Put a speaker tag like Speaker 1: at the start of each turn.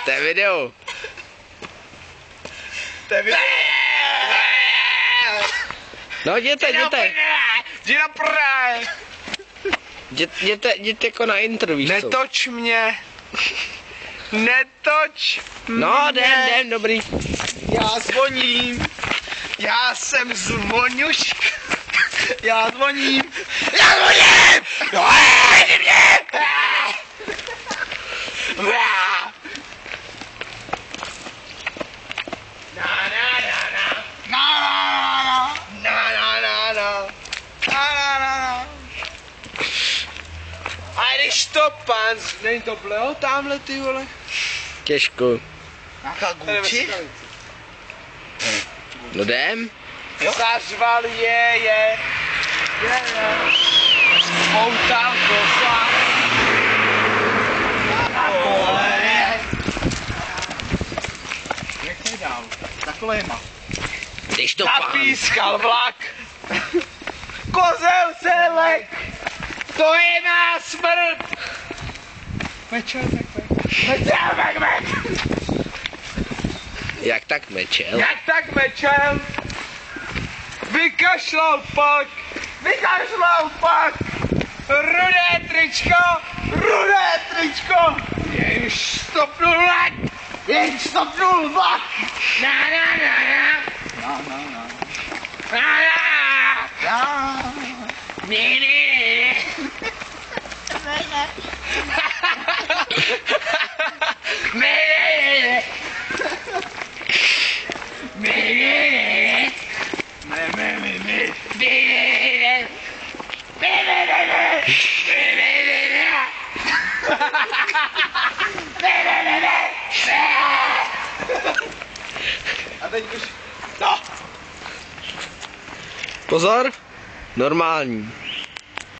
Speaker 1: To je video. No jděte. Jděte jako na intro, víš co?
Speaker 2: Netoč mě. Netoč mě.
Speaker 1: No, jdem, dobrý.
Speaker 2: Já zvoním. Já jsem zvoňuška. Já zvoním. No, mě. A když to pán, není to bleo tamhle ty vole?
Speaker 1: Těžko.
Speaker 2: Nějaká Gucci?
Speaker 1: No jdem.
Speaker 2: Zařval je. Spoutal kosa. Jak se dál? Takovejma.
Speaker 1: Když to pán.
Speaker 2: Zapískal vlak. Kozel se lek. To je má smrt. Mečel.
Speaker 1: Jak tak mečel?
Speaker 2: Jak tak mečel? Vykašlal pak. Rudé tričko. Jež stopnul vlak. A teď už... No.
Speaker 1: Pozor, normální.